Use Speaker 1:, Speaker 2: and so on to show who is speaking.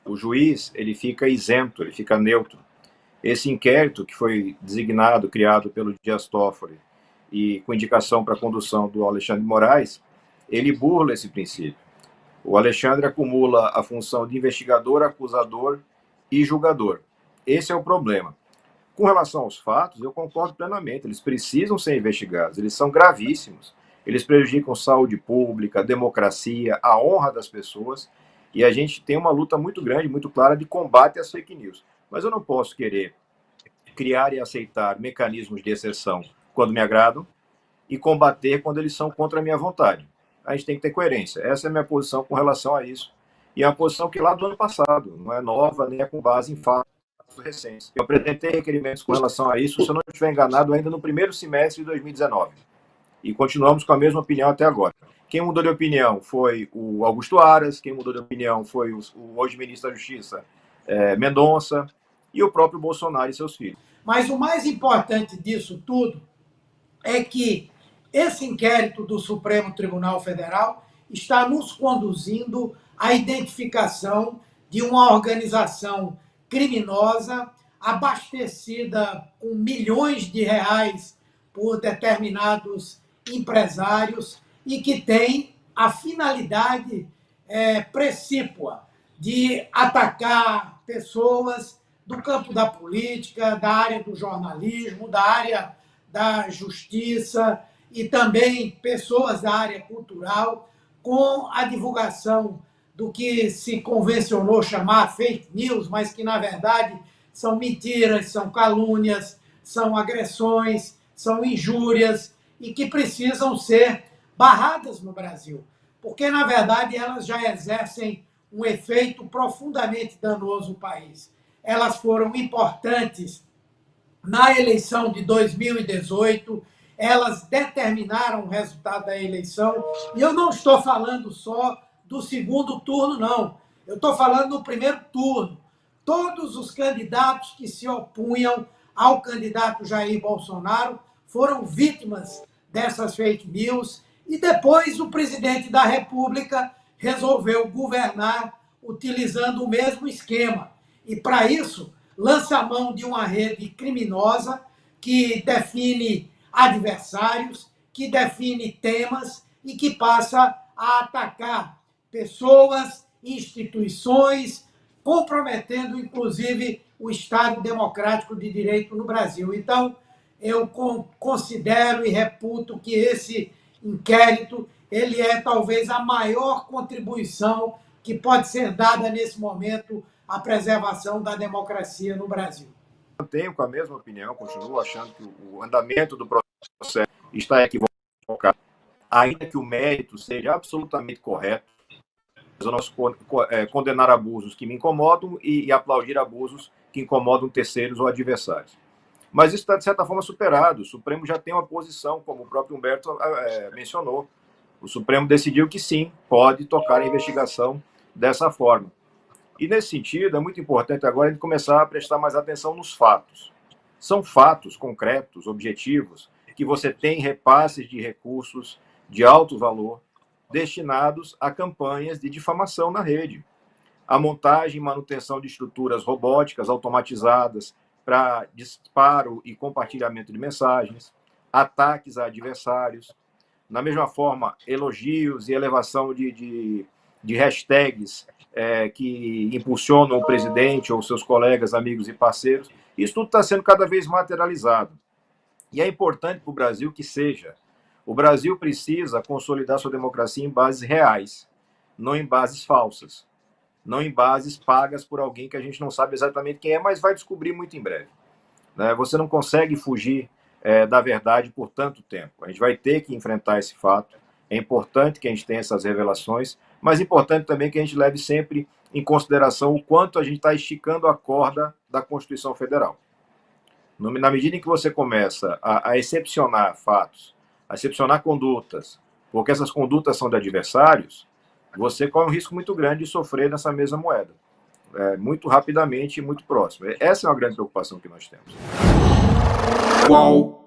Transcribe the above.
Speaker 1: O juiz, ele fica isento, ele fica neutro. Esse inquérito que foi designado, criado pelo Dias Toffoli e com indicação para a condução do Alexandre de Moraes, ele burla esse princípio. O Alexandre acumula a função de investigador, acusador e julgador. Esse é o problema. Com relação aos fatos, eu concordo plenamente, eles precisam ser investigados, eles são gravíssimos, eles prejudicam saúde pública, democracia, a honra das pessoas, e a gente tem uma luta muito grande, muito clara de combate às fake news. Mas eu não posso querer criar e aceitar mecanismos de exceção quando me agradam e combater quando eles são contra a minha vontade. A gente tem que ter coerência. Essa é a minha posição com relação a isso. E é uma posição que lá do ano passado, não é nova, nem é com base em fatos recentes. Eu apresentei requerimentos com relação a isso, se eu não estiver enganado, ainda no primeiro semestre de 2019. E continuamos com a mesma opinião até agora. Quem mudou de opinião foi o Augusto Aras, quem mudou de opinião foi o hoje ministro da Justiça, Mendonça, e o próprio Bolsonaro e seus filhos.
Speaker 2: Mas o mais importante disso tudo é que esse inquérito do Supremo Tribunal Federal está nos conduzindo à identificação de uma organização criminosa abastecida com milhões de reais por determinados empresários e que tem a finalidade precípua de atacar pessoas do campo da política, da área do jornalismo, da área da justiça e também pessoas da área cultural, com a divulgação do que se convencionou chamar fake news, mas que, na verdade, são mentiras, são calúnias, são agressões, são injúrias e que precisam ser barradas no Brasil, porque, na verdade, elas já exercem um efeito profundamente danoso no país. Elas foram importantes na eleição de 2018, elas determinaram o resultado da eleição, e eu não estou falando só do segundo turno, não. Eu estou falando do primeiro turno. Todos os candidatos que se opunham ao candidato Jair Bolsonaro foram vítimas dessas fake news, e depois o presidente da República resolveu governar utilizando o mesmo esquema. E, para isso, lança a mão de uma rede criminosa que define adversários, que define temas e que passa a atacar pessoas, instituições, comprometendo, inclusive, o Estado democrático de direito no Brasil. Então, eu considero e reputo que esse inquérito ele é talvez a maior contribuição que pode ser dada nesse momento à preservação da democracia no Brasil.
Speaker 1: Mantenho com a mesma opinião, continuo achando que o andamento do processo está equivocado, ainda que o mérito seja absolutamente correto. Eu não condenar abusos que me incomodam e aplaudir abusos que incomodam terceiros ou adversários. Mas isso está, de certa forma, superado. O Supremo já tem uma posição, como o próprio Humberto mencionou. O Supremo decidiu que sim, pode tocar a investigação dessa forma. E, nesse sentido, é muito importante agora a gente começar a prestar mais atenção nos fatos. São fatos concretos, objetivos, que você tem repasses de recursos de alto valor destinados a campanhas de difamação na rede. A montagem e manutenção de estruturas robóticas automatizadas para disparo e compartilhamento de mensagens, ataques a adversários, na mesma forma, elogios e elevação de hashtags que impulsionam o presidente ou seus colegas, amigos e parceiros. Isso tudo está sendo cada vez materializado. E é importante para o Brasil que seja. O Brasil precisa consolidar sua democracia em bases reais, não em bases falsas, não em bases pagas por alguém que a gente não sabe exatamente quem é, mas vai descobrir muito em breve. Você não consegue fugir da verdade por tanto tempo. A gente vai ter que enfrentar esse fato. É importante que a gente tenha essas revelações, mas é importante também que a gente leve sempre em consideração o quanto a gente está esticando a corda da Constituição Federal. Na medida em que você começa a excepcionar fatos, a excepcionar condutas, porque essas condutas são de adversários, você corre um risco muito grande de sofrer nessa mesma moeda, muito rapidamente e muito próximo. Essa é uma grande preocupação que nós temos.
Speaker 3: Qual